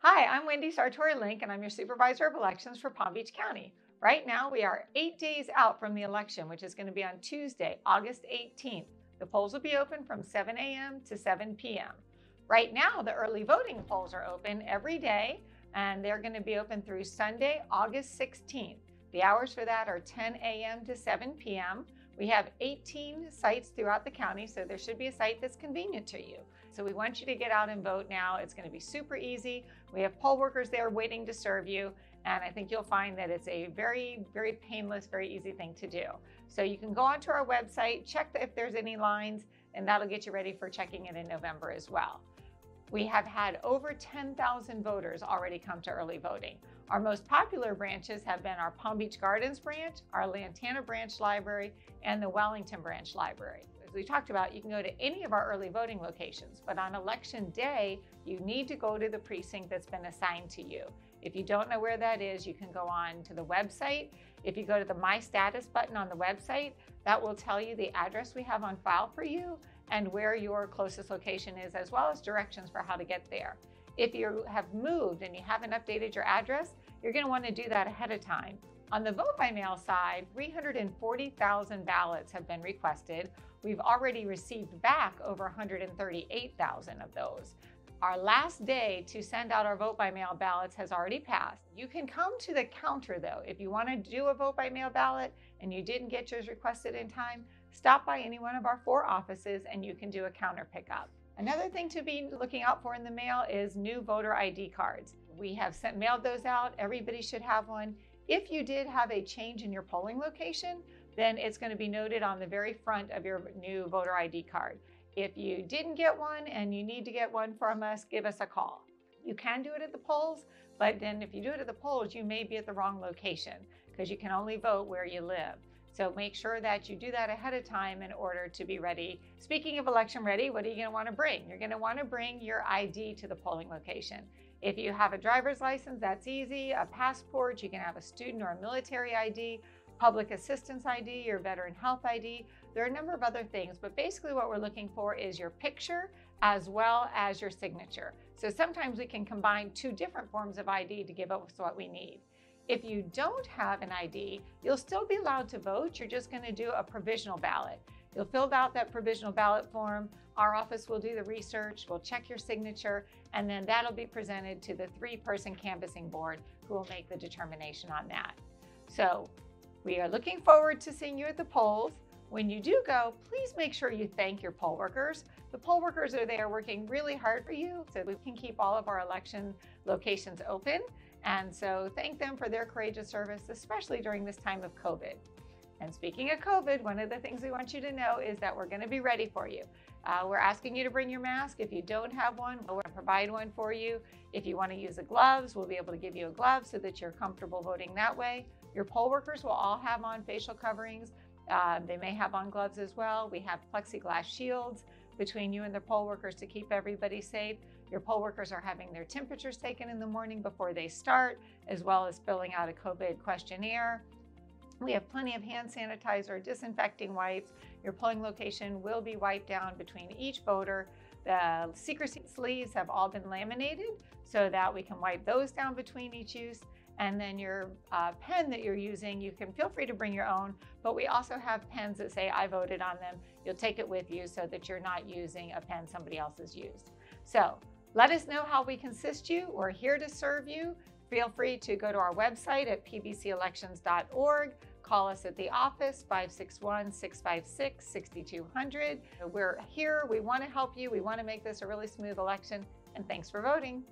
Hi, I'm Wendy Sartori Link, and I'm your Supervisor of Elections for Palm Beach County. Right now, we are 8 days out from the election, which is going to be on Tuesday, August 18th. The polls will be open from 7 a.m. to 7 p.m. Right now, the early voting polls are open every day, and they're going to be open through Sunday, August 16th. The hours for that are 10 a.m. to 7 p.m. We have 18 sites throughout the county, so there should be a site that's convenient to you. So we want you to get out and vote now. It's going to be super easy. We have poll workers there waiting to serve you, and I think you'll find that it's a very, very painless, very easy thing to do. So you can go onto our website, check if there's any lines, and that'll get you ready for checking it in November as well. We have had over 10,000 voters already come to early voting. Our most popular branches have been our Palm Beach Gardens branch, our Lantana branch library, and the Wellington branch library. As we talked about, you can go to any of our early voting locations, but on election day, you need to go to the precinct that's been assigned to you. If you don't know where that is, you can go on to the website. If you go to the My Status button on the website, that will tell you the address we have on file for you and where your closest location is, as well as directions for how to get there. If you have moved and you haven't updated your address, you're going to want to do that ahead of time. On the vote by mail side, 340,000 ballots have been requested. We've already received back over 138,000 of those. Our last day to send out our vote by mail ballots has already passed. You can come to the counter though. If you want to do a vote by mail ballot and you didn't get yours requested in time, stop by any one of our 4 offices and you can do a counter pickup. Another thing to be looking out for in the mail is new voter ID cards. We have mailed those out. Everybody should have one. If you did have a change in your polling location, then it's going to be noted on the very front of your new voter ID card. If you didn't get one and you need to get one from us, give us a call. You can do it at the polls, but then if you do it at the polls, you may be at the wrong location because you can only vote where you live. So make sure that you do that ahead of time in order to be ready. Speaking of election ready, what are you going to want to bring? You're going to want to bring your ID to the polling location. If you have a driver's license, that's easy. A passport, you can have a student or a military ID, public assistance ID, your veteran health ID. There are a number of other things, but basically what we're looking for is your picture as well as your signature. So sometimes we can combine 2 different forms of ID to give us what we need. If you don't have an ID, you'll still be allowed to vote. You're just going to do a provisional ballot. You'll fill out that provisional ballot form. Our office will do the research, we'll check your signature, and then that'll be presented to the 3-person canvassing board who will make the determination on that. So we are looking forward to seeing you at the polls. When you do go, please make sure you thank your poll workers. The poll workers are there working really hard for you so we can keep all of our election locations open. And so thank them for their courageous service, especially during this time of COVID. And speaking of COVID, one of the things we want you to know is that we're going to be ready for you. We're asking you to bring your mask. If you don't have one, we're going to provide one for you. If you want to use the gloves, we'll be able to give you a glove so that you're comfortable voting that way. Your poll workers will all have on facial coverings. They may have on gloves as well. We have plexiglass shields between you and the poll workers to keep everybody safe. Your poll workers are having their temperatures taken in the morning before they start, as well as filling out a COVID questionnaire. We have plenty of hand sanitizer, disinfecting wipes. Your polling location will be wiped down between each voter. The secrecy sleeves have all been laminated so that we can wipe those down between each use. And then your pen that you're using, you can feel free to bring your own, but we also have pens that say I voted on them. You'll take it with you so that you're not using a pen somebody else has used. So let us know how we can assist you. We're here to serve you. Feel free to go to our website at pbcelections.org. Call us at the office, 561-656-6200. We're here. We want to help you. We want to make this a really smooth election. And thanks for voting.